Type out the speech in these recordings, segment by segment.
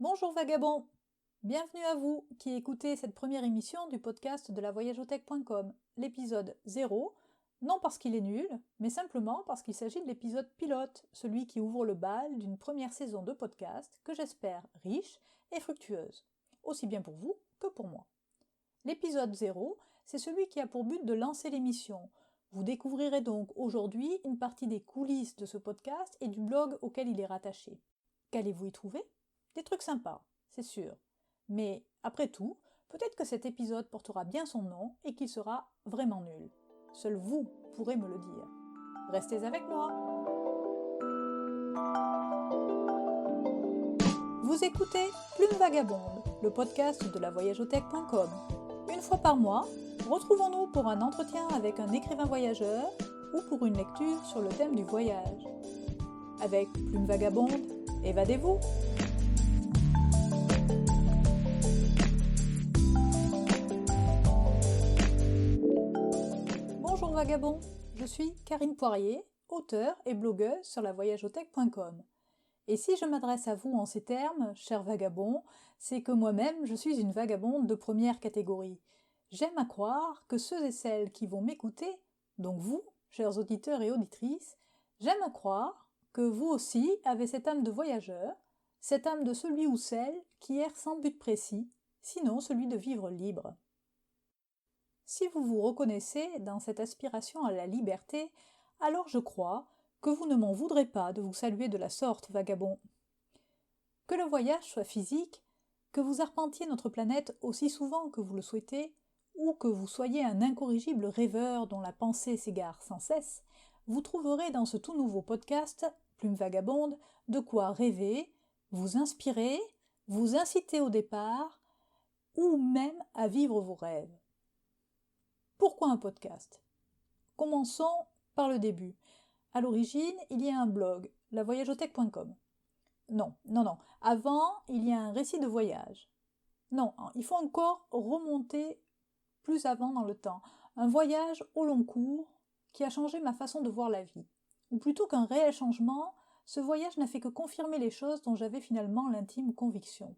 Bonjour vagabonds, bienvenue à vous qui écoutez cette première émission du podcast de lavoyageothèque.com, l'épisode 0, non parce qu'il est nul, mais simplement parce qu'il s'agit de l'épisode pilote, celui qui ouvre le bal d'une première saison de podcast que j'espère riche et fructueuse, aussi bien pour vous que pour moi. L'épisode 0, c'est celui qui a pour but de lancer l'émission. Vous découvrirez donc aujourd'hui une partie des coulisses de ce podcast et du blog auquel il est rattaché. Qu'allez-vous y trouver ? Des trucs sympas, c'est sûr. Mais après tout, peut-être que cet épisode portera bien son nom et qu'il sera vraiment nul. Seul vous pourrez me le dire. Restez avec moi. Vous écoutez Plume Vagabonde, le podcast de lavoyageothèque.com. Une fois par mois, retrouvons-nous pour un entretien avec un écrivain voyageur ou pour une lecture sur le thème du voyage. Avec Plume Vagabonde, évadez-vous! Bonjour vagabonds, je suis Karine Poirier, auteure et blogueuse sur lavoyageothèque.com. Et si je m'adresse à vous en ces termes, chers vagabonds, c'est que moi-même je suis une vagabonde de première catégorie. J'aime à croire que ceux et celles qui vont m'écouter, donc vous, chers auditeurs et auditrices, j'aime à croire que vous aussi avez cette âme de voyageur, cette âme de celui ou celle qui erre sans but précis, sinon celui de vivre libre. Si vous vous reconnaissez dans cette aspiration à la liberté, alors je crois que vous ne m'en voudrez pas de vous saluer de la sorte, vagabond. Que le voyage soit physique, que vous arpentiez notre planète aussi souvent que vous le souhaitez, ou que vous soyez un incorrigible rêveur dont la pensée s'égare sans cesse, vous trouverez dans ce tout nouveau podcast, Plume Vagabonde, de quoi rêver, vous inspirer, vous inciter au départ, ou même à vivre vos rêves. Pourquoi un podcast ? Commençons par le début. À l'origine, il y a un blog, lavoyageothèque.com. Non. Avant, il y a un récit de voyage. Non, il faut encore remonter plus avant dans le temps. Un voyage au long cours qui a changé ma façon de voir la vie. Ou plutôt qu'un réel changement, ce voyage n'a fait que confirmer les choses dont j'avais finalement l'intime conviction.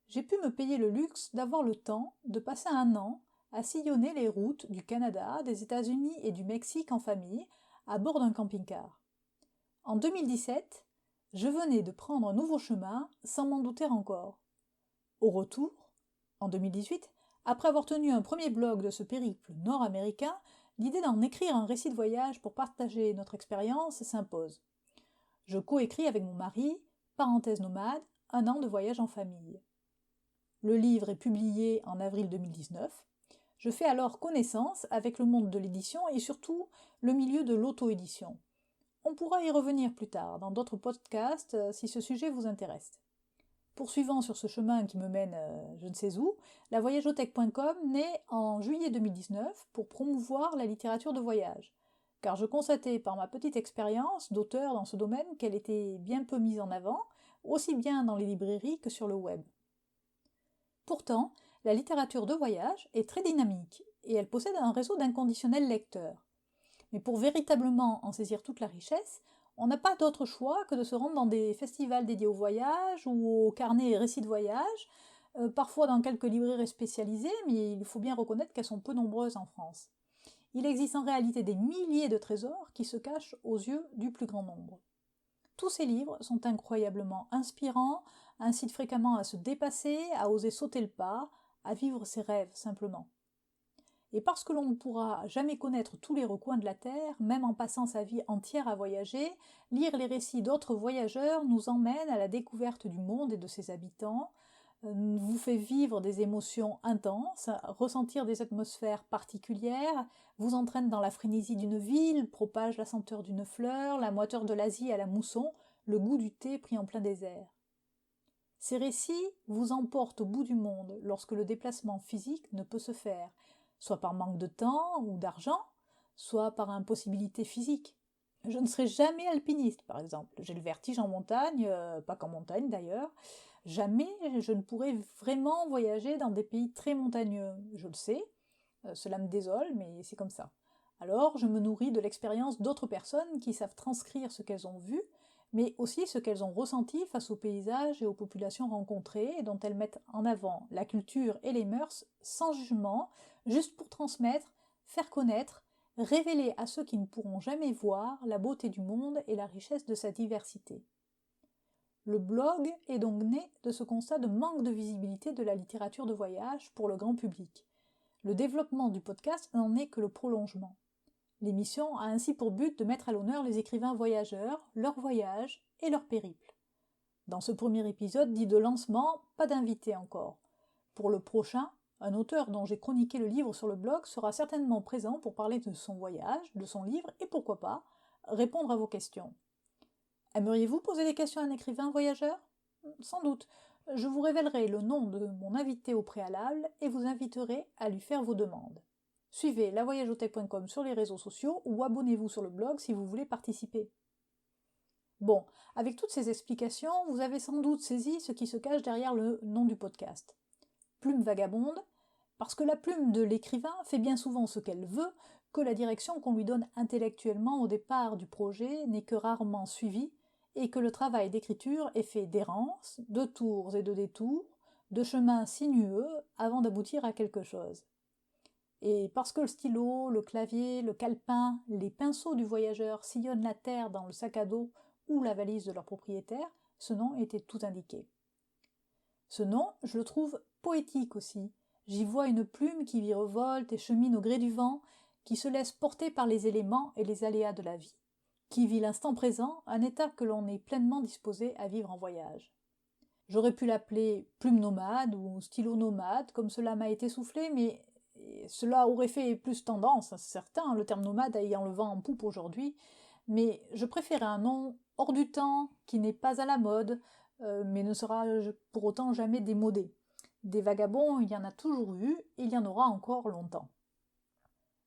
J'ai pu me payer le luxe d'avoir le temps de passer un an à sillonner les routes du Canada, des États-Unis et du Mexique en famille, à bord d'un camping-car. En 2017, je venais de prendre un nouveau chemin sans m'en douter encore. Au retour, en 2018, après avoir tenu un premier blog de ce périple nord-américain, l'idée d'en écrire un récit de voyage pour partager notre expérience s'impose. Je coécris avec mon mari, parenthèse nomade, un an de voyage en famille. Le livre est publié en avril 2019. Je fais alors connaissance avec le monde de l'édition et surtout le milieu de l'auto-édition. On pourra y revenir plus tard dans d'autres podcasts si ce sujet vous intéresse. Poursuivant sur ce chemin qui me mène je ne sais où, lavoyageothèque.com naît en juillet 2019 pour promouvoir la littérature de voyage, car je constatais par ma petite expérience d'auteur dans ce domaine qu'elle était bien peu mise en avant, aussi bien dans les librairies que sur le web. Pourtant, la littérature de voyage est très dynamique et elle possède un réseau d'inconditionnels lecteurs. Mais pour véritablement en saisir toute la richesse, on n'a pas d'autre choix que de se rendre dans des festivals dédiés au voyage ou aux carnets et récits de voyage, parfois dans quelques librairies spécialisées, mais il faut bien reconnaître qu'elles sont peu nombreuses en France. Il existe en réalité des milliers de trésors qui se cachent aux yeux du plus grand nombre. Tous ces livres sont incroyablement inspirants, incitent fréquemment à se dépasser, à oser sauter le pas, à vivre ses rêves simplement. Et parce que l'on ne pourra jamais connaître tous les recoins de la Terre, même en passant sa vie entière à voyager, lire les récits d'autres voyageurs nous emmène à la découverte du monde et de ses habitants, vous fait vivre des émotions intenses, ressentir des atmosphères particulières, vous entraîne dans la frénésie d'une ville, propage la senteur d'une fleur, la moiteur de l'Asie à la mousson, le goût du thé pris en plein désert. Ces récits vous emportent au bout du monde lorsque le déplacement physique ne peut se faire, soit par manque de temps ou d'argent, soit par impossibilité physique. Je ne serai jamais alpiniste, par exemple. J'ai le vertige en montagne, pas qu'en montagne d'ailleurs. Jamais je ne pourrai vraiment voyager dans des pays très montagneux. Je le sais, cela me désole, mais c'est comme ça. Alors, je me nourris de l'expérience d'autres personnes qui savent transcrire ce qu'elles ont vu, mais aussi ce qu'elles ont ressenti face aux paysages et aux populations rencontrées, et dont elles mettent en avant la culture et les mœurs sans jugement, juste pour transmettre, faire connaître, révéler à ceux qui ne pourront jamais voir la beauté du monde et la richesse de sa diversité. Le blog est donc né de ce constat de manque de visibilité de la littérature de voyage pour le grand public. Le développement du podcast n'en est que le prolongement. L'émission a ainsi pour but de mettre à l'honneur les écrivains voyageurs, leurs voyages et leurs périples. Dans ce premier épisode dit de lancement, pas d'invité encore. Pour le prochain, un auteur dont j'ai chroniqué le livre sur le blog sera certainement présent pour parler de son voyage, de son livre et pourquoi pas, répondre à vos questions. Aimeriez-vous poser des questions à un écrivain voyageur ? Sans doute. Je vous révélerai le nom de mon invité au préalable et vous inviterai à lui faire vos demandes. Suivez lavoyageautech.com sur les réseaux sociaux ou abonnez-vous sur le blog si vous voulez participer. Bon, avec toutes ces explications, vous avez sans doute saisi ce qui se cache derrière le nom du podcast. Plume vagabonde, parce que la plume de l'écrivain fait bien souvent ce qu'elle veut, que la direction qu'on lui donne intellectuellement au départ du projet n'est que rarement suivie, et que le travail d'écriture est fait d'errances, de tours et de détours, de chemins sinueux avant d'aboutir à quelque chose. Et parce que le stylo, le clavier, le calepin, les pinceaux du voyageur sillonnent la terre dans le sac à dos ou la valise de leur propriétaire, ce nom était tout indiqué. Ce nom, je le trouve poétique aussi. J'y vois une plume qui virevolte et chemine au gré du vent, qui se laisse porter par les éléments et les aléas de la vie, qui vit l'instant présent, un état que l'on est pleinement disposé à vivre en voyage. J'aurais pu l'appeler plume nomade ou stylo nomade, comme cela m'a été soufflé, mais cela aurait fait plus tendance, c'est certain, le terme nomade ayant le vent en poupe aujourd'hui, mais je préférais un nom hors du temps, qui n'est pas à la mode, mais ne sera pour autant jamais démodé. Des vagabonds, il y en a toujours eu, et il y en aura encore longtemps.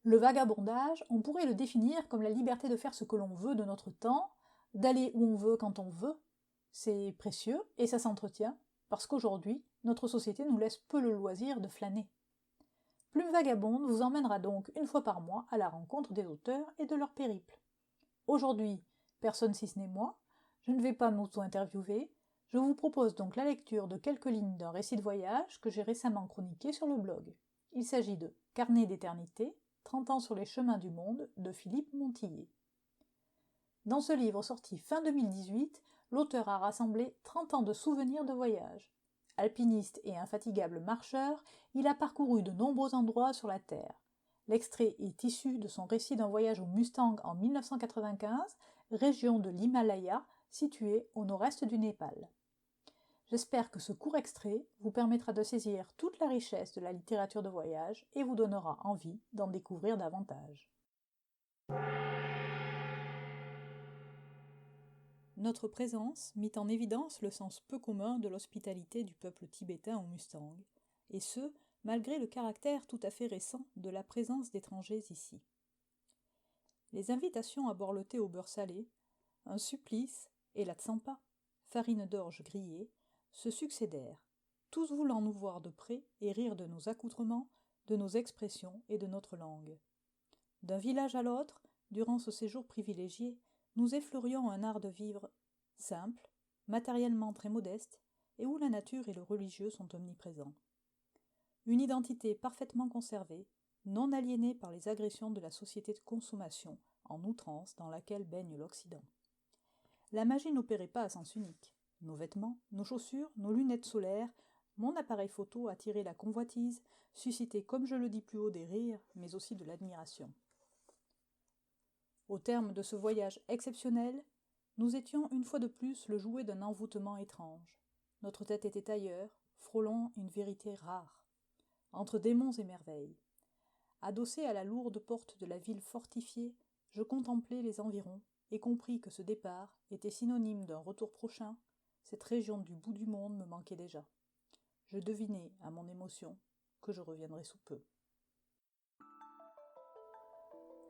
Le vagabondage, on pourrait le définir comme la liberté de faire ce que l'on veut de notre temps, d'aller où on veut quand on veut. C'est précieux, et ça s'entretient, parce qu'aujourd'hui, notre société nous laisse peu le loisir de flâner. Plume Vagabonde vous emmènera donc une fois par mois à la rencontre des auteurs et de leurs périples. Aujourd'hui, personne si ce n'est moi, je ne vais pas m'auto-interviewer, je vous propose donc la lecture de quelques lignes d'un récit de voyage que j'ai récemment chroniqué sur le blog. Il s'agit de Carnet d'éternité, 30 ans sur les chemins du monde, de Philippe Montillet. Dans ce livre sorti fin 2018, l'auteur a rassemblé 30 ans de souvenirs de voyage. Alpiniste et infatigable marcheur, il a parcouru de nombreux endroits sur la Terre. L'extrait est issu de son récit d'un voyage au Mustang en 1995, région de l'Himalaya, située au nord-est du Népal. J'espère que ce court extrait vous permettra de saisir toute la richesse de la littérature de voyage et vous donnera envie d'en découvrir davantage. Notre présence mit en évidence le sens peu commun de l'hospitalité du peuple tibétain au Mustang, et ce, malgré le caractère tout à fait récent de la présence d'étrangers ici. Les invitations à boire le thé au beurre salé, un supplice et la tsampa, farine d'orge grillée, se succédèrent, tous voulant nous voir de près et rire de nos accoutrements, de nos expressions et de notre langue. D'un village à l'autre, durant ce séjour privilégié, nous effleurions un art de vivre simple, matériellement très modeste, et où la nature et le religieux sont omniprésents. Une identité parfaitement conservée, non aliénée par les agressions de la société de consommation en outrance dans laquelle baigne l'Occident. La magie n'opérait pas à sens unique. Nos vêtements, nos chaussures, nos lunettes solaires, mon appareil photo attiraient la convoitise, suscitaient, comme je le dis plus haut, des rires, mais aussi de l'admiration. Au terme de ce voyage exceptionnel, nous étions une fois de plus le jouet d'un envoûtement étrange. Notre tête était ailleurs, frôlant une vérité rare, entre démons et merveilles. Adossé à la lourde porte de la ville fortifiée, je contemplais les environs et compris que ce départ était synonyme d'un retour prochain. Cette région du bout du monde me manquait déjà. Je devinais, à mon émotion, que je reviendrais sous peu.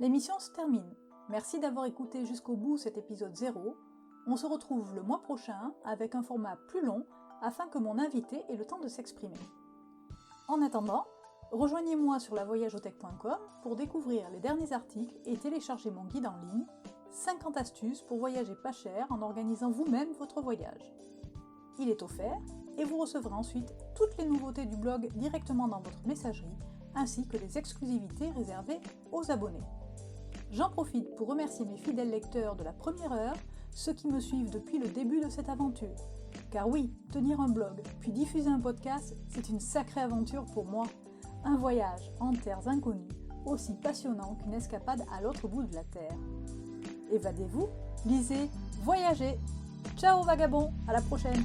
L'émission se termine. Merci d'avoir écouté jusqu'au bout cet épisode 0. On se retrouve le mois prochain avec un format plus long afin que mon invité ait le temps de s'exprimer. En attendant, rejoignez-moi sur lavoyageautech.com pour découvrir les derniers articles et télécharger mon guide en ligne 50 astuces pour voyager pas cher en organisant vous-même votre voyage. Il est offert et vous recevrez ensuite toutes les nouveautés du blog directement dans votre messagerie, ainsi que les exclusivités réservées aux abonnés. J'en profite pour remercier mes fidèles lecteurs de la première heure, ceux qui me suivent depuis le début de cette aventure. Car oui, tenir un blog, puis diffuser un podcast, c'est une sacrée aventure pour moi. Un voyage en terres inconnues, aussi passionnant qu'une escapade à l'autre bout de la Terre. Évadez-vous, lisez, voyagez. Ciao vagabonds, à la prochaine.